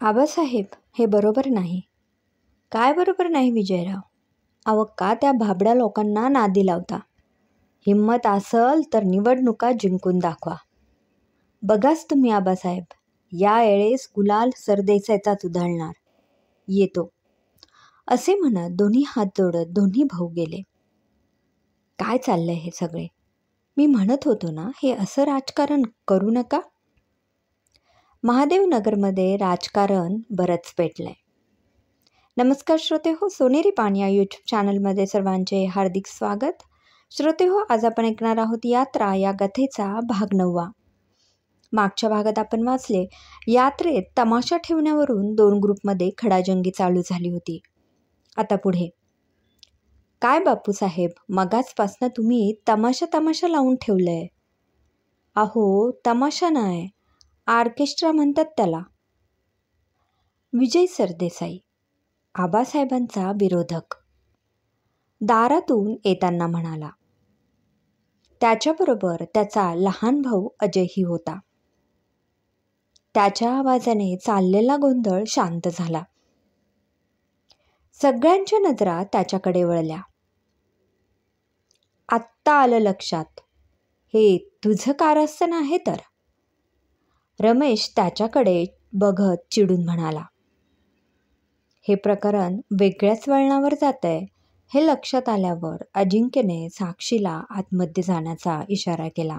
आबासाहेब, हे बरोबर नाही. काय बरोबर नाही विजयराव? अहो, का त्या भाबड्या लोकांना नादी लावता? हिंमत असल तर निवडणुका जिंकून दाखवा. बघाच तुम्ही आबासाहेब, या वेळेस गुलाल सरदेसाईचाच उधळणार. येतो, असे म्हणत दोन्ही हात जोडत दोन्ही भाऊ गेले. काय चाललंय हे सगळे? मी म्हणत होतो ना, हे असं राजकारण करू नका. महादेवनगरमध्ये राजकारण बरंच पेटलंय. नमस्कार श्रोते हो, सोनेरी पान या यूट्यूब चॅनलमध्ये सर्वांचे हार्दिक स्वागत. श्रोते हो, आज आपण ऐकणार आहोत यात्रा या कथेचा भाग 9. मागच्या भागात आपण वाचले, यात्रेत तमाशा ठेवण्यावरून 2 ग्रुपमध्ये खडाजंगी चालू झाली होती. आता पुढे काय बापूसाहेब, मगाचपासनं तुम्ही तमाशा लावून ठेवलंय. अहो, तमाशा नाही, ऑर्केस्ट्रा म्हणतात त्याला. विजय सरदेसाई, आबासाहेबांचा विरोधक, दारातून येताना म्हणाला. त्याच्याबरोबर त्याचा लहान भाऊ अजयही होता. त्याच्या आवाजाने चाललेला गोंधळ शांत झाला. सगळ्यांच्या नजरा त्याच्याकडे वळल्या. आत्ता आलं लक्षात, हे तुझं कारस्थान आहे तर. रमेश त्याच्याकडे बघत चिडून म्हणाला. हे प्रकरण वेगळ्याच वळणावर जातंय हे लक्षात आल्यावर अजिंक्यने साक्षीला आतमध्ये जाण्याचा इशारा केला.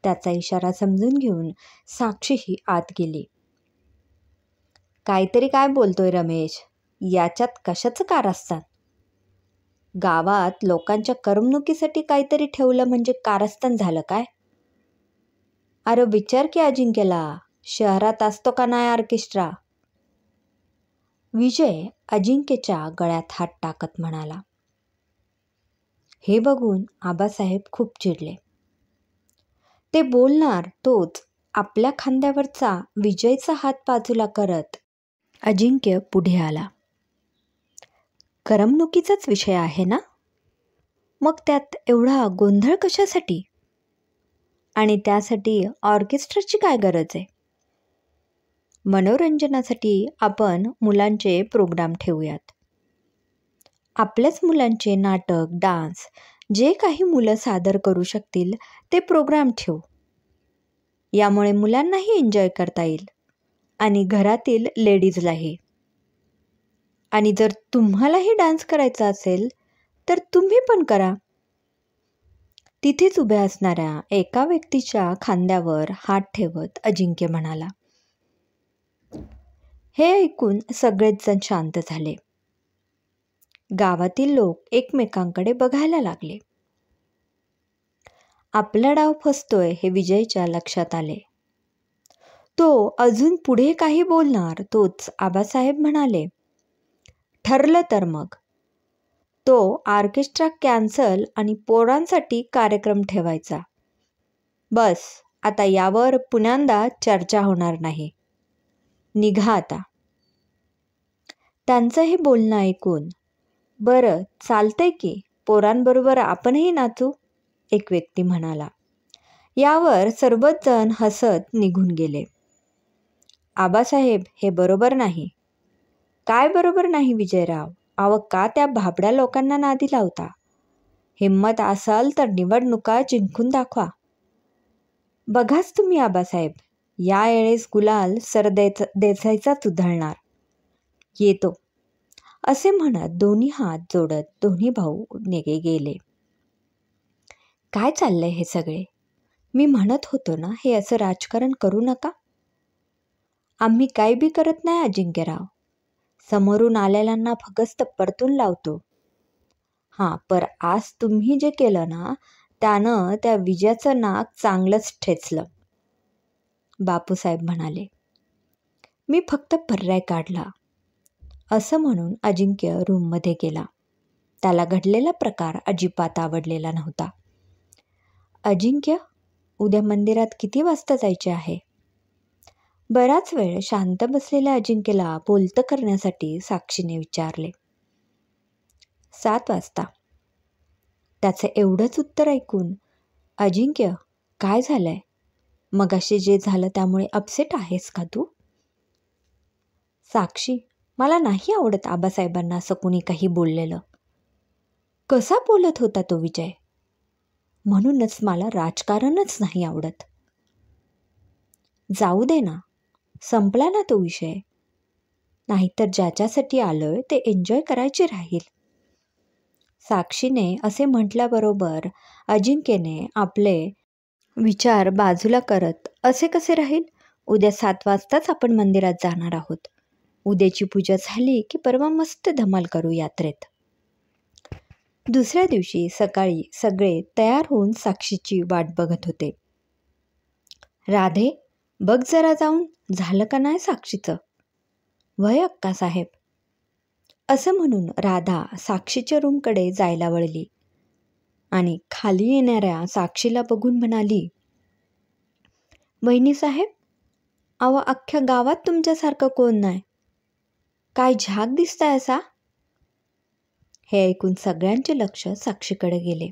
त्याचा इशारा समजून घेऊन साक्षीही आत गेली. काहीतरी काय बोलतोय रमेश? याच्यात कशाचं कारस्थान? गावात लोकांच्या करमणुकीसाठी काहीतरी ठेवलं म्हणजे कारस्थान झालं काय? अरे विचार की अजिंक्यला, शहरात असतो का नाही ऑर्केस्ट्रा? विजय अजिंक्यच्या गळ्यात हात टाकत म्हणाला. हे बघून आबासाहेब खूप चिडले. ते बोलणार तोच आपल्या खांद्यावरचा विजयचा हात बाजूला करत अजिंक्य पुढे आला. करमणुकीचाच विषय आहे ना? मग त्यात एवढा गोंधळ कशासाठी? आणि त्यासाठी ऑर्केस्ट्राची काय गरज आहे? मनोरंजनासाठी आपण मुलांचे प्रोग्राम ठेवूयात. आपल्याच मुलांचे नाटक, डान्स, जे काही मुलं सादर करू शकतील ते प्रोग्राम ठेवू. यामुळे मुलांनाही एन्जॉय करता येईल आणि घरातील लेडीजलाही. आणि जर तुम्हालाही डान्स करायचा असेल तर तुम्ही पण करा. तिथेच उभ्या असणाऱ्या एका व्यक्तीच्या खांद्यावर हात ठेवत अजिंक्य म्हणाला. हे ऐकून सगळेच जण शांत झाले. गावातील लोक एकमेकांकडे बघायला लागले. आपला डाव फसतोय हे विजयच्या लक्षात आले. तो अजून पुढे काही बोलणार तोच आबासाहेब म्हणाले, ठरलं तर मग. तो ऑर्केस्ट्रा कॅन्सल आणि पोरांसाठी कार्यक्रम ठेवायचा. बस, आता यावर पुन्यांदा चर्चा होणार नाही. निघा आता. त्यांचं हे बोलणं ऐकून, बरं चालतंय की, पोरांबरोबर आपणही नाचू, एक व्यक्ती म्हणाला. यावर सर्वच जण हसत निघून गेले. आबासाहेब, हे बरोबर नाही. काय बरोबर नाही विजयराव? अहो, का त्या भाबड्या लोकांना नादी लावता? हिंमत असाल तर निवडणुका जिंकून दाखवा. बघाच तुम्ही आबासाहेब, या वेळेस गुलाल सरदेसाईचाच उधळणार. येतो, असे म्हणत दोन्ही हात जोडत दोन्ही भाऊ निघे गेले. काय चाललंय हे सगळे? मी म्हणत होतो ना, हे असं राजकारण करू नका. आम्ही काही बी करत नाही अजिंक्यराव. समोरून आलेल्यांना फक्त परतून लावतो. हां, पर आज तुम्ही जे केलं ना, त्यानं त्या विजयाचं नाक चांगलंच ठेचलं, बापूसाहेब म्हणाले. मी फक्त पर्याय काढला, असं म्हणून अजिंक्य रूममध्ये गेला. त्याला घडलेला प्रकार अजिबात आवडलेला नव्हता. अजिंक्य, उद्या मंदिरात किती वाजता जायचे आहे? बराच वेळ शांत बसलेल्या अजिंक्यला बोलतं करण्यासाठी साक्षीने विचारले. 7 वाजता. त्याचं एवढंच उत्तर ऐकून, अजिंक्य, काय झालंय? मगाशी जे झालं त्यामुळे अपसेट आहेस का तू? साक्षी, मला नाही आवडत आबासाहेबांना असं कोणी काही बोललेलं. कसा बोलत होता तो विजय? म्हणूनच मला राजकारणच नाही आवडत. जाऊ दे ना, संपला ना तो विषय. नाहीतर ज्याच्यासाठी आलोय ते एन्जॉय करायचे राहील. साक्षीने असे म्हटल्याबरोबर अजिंक्यने आपले विचार बाजूला करत, असे कसे राहील? उद्या 7 वाजताच आपण मंदिरात जाणार आहोत. उद्याची पूजा झाली की परवा मस्त धमाल करू यात्रेत. दुसऱ्या दिवशी सकाळी सगळे तयार होऊन साक्षीची वाट बघत होते. राधे, बघ जरा जाऊन, झालं का नाही साक्षीचं? वय अक्कासाहेब, असं म्हणून राधा साक्षीच्या रूमकडे जायला वळली आणि खाली येणाऱ्या साक्षीला बघून म्हणाली, वहिनीसाहेब, अहो अख्ख्या गावात तुमच्यासारखं कोण नाही. काय झाक दिसताय असा? हे ऐकून सगळ्यांचे लक्ष साक्षीकडे गेले.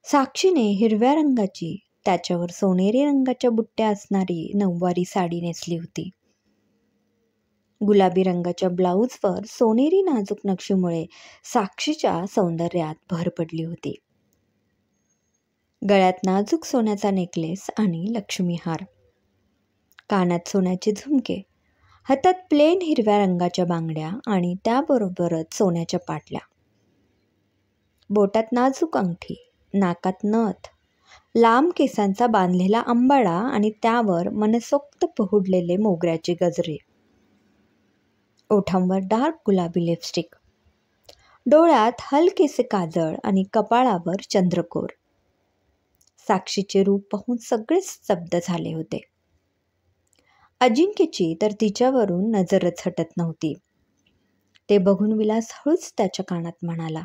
साक्षीने हिरव्या रंगाची, त्याच्यावर सोनेरी रंगाच्या बुट्ट्या असणारी नऊवारी साडी नेसली होती. गुलाबी रंगाच्या ब्लाऊजवर सोनेरी नाजूक नक्षीमुळे साक्षीच्या सौंदर्यात भर पडली होती. गळ्यात नाजूक सोन्याचा नेकलेस आणि लक्ष्मीहार, कानात सोन्याचे झुमके, हातात प्लेन हिरव्या रंगाच्या बांगड्या आणि त्याबरोबरच सोन्याच्या पाटल्या, बोटात नाजूक अंगठी, नाकात नथ, लांब केसांचा बांधलेला अंबाडा आणि त्यावर मनसोक्त पहुडलेले मोगऱ्याचे गजरे, ओठांवर डार्क गुलाबी लिपस्टिक, डोळ्यात हलकेसे काजळ आणि कपाळावर चंद्रकोर. साक्षीचे रूप पाहून सगळेच स्तब्ध झाले होते. अजिंक्यची तर तिच्यावरून नजरच हटत नव्हती. ते बघून विलास हळूच त्याच्या कानात म्हणाला,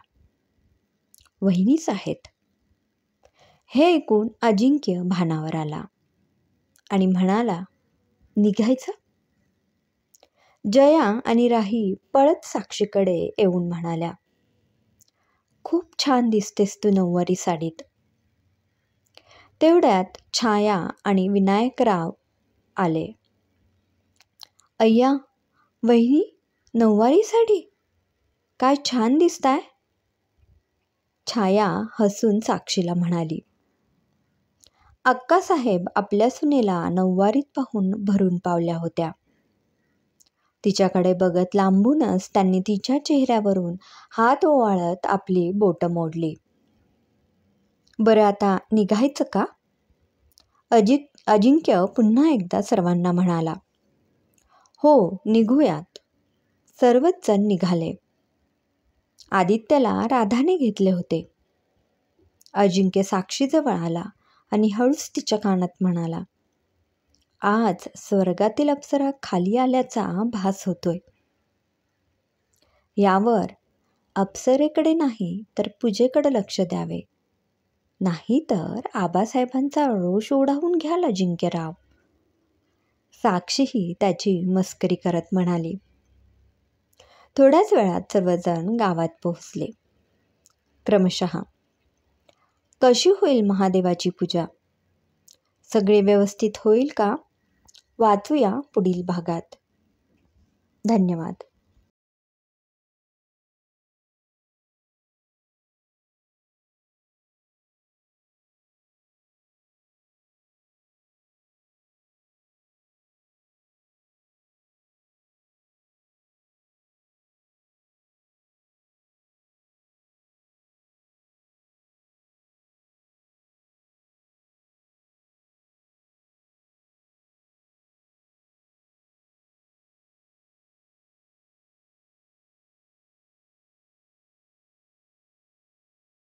वहिनीच आहेत. हे ऐकून अजिंक्य भानावर आला आणि म्हणाला, निघायचं? जया आणि राही पळत साक्षीकडे येऊन म्हणाल्या, खूप छान दिसतेस तू नऊवारी साडीत. तेवढ्यात छाया आणि विनायकराव आले. अय्या, वहिनी, नऊवारी साडी, काय छान दिसताय. छाया हसून साक्षीला म्हणाली. अक्कासाहेब आपल्या सुनेला नऊवारीत पाहून भरून पावल्या होत्या. तिच्याकडे बघत लांबूनच त्यांनी तिच्या चेहऱ्यावरून हात ओवाळत आपली बोटं मोडली. बरं, आता निघायचं का? अजिंक्य पुन्हा एकदा सर्वांना म्हणाला. हो, निघूयात. सर्वच जण निघाले. आदित्यला राधाने घेतले होते. अजिंक्य साक्षीजवळ आला आणि हळूच तिच्या कानात म्हणाला, आज स्वर्गातील अप्सरा खाली आल्याचा भास होतोय. यावर अप्सरेकडे नाही तर पूजेकडे लक्ष द्यावे, नाहीतर आबासाहेबांचा रोष ओढावून घ्याल अजिंक्यराव. साक्षीही त्याची मस्करी करत म्हणाली. थोड्याच वेळात सर्वजण गावात पोहोचले. क्रमशः कशी होईल महादेवाची पूजा? सगळे व्यवस्थित होईल का? वाचूया पुढील भागात. धन्यवाद.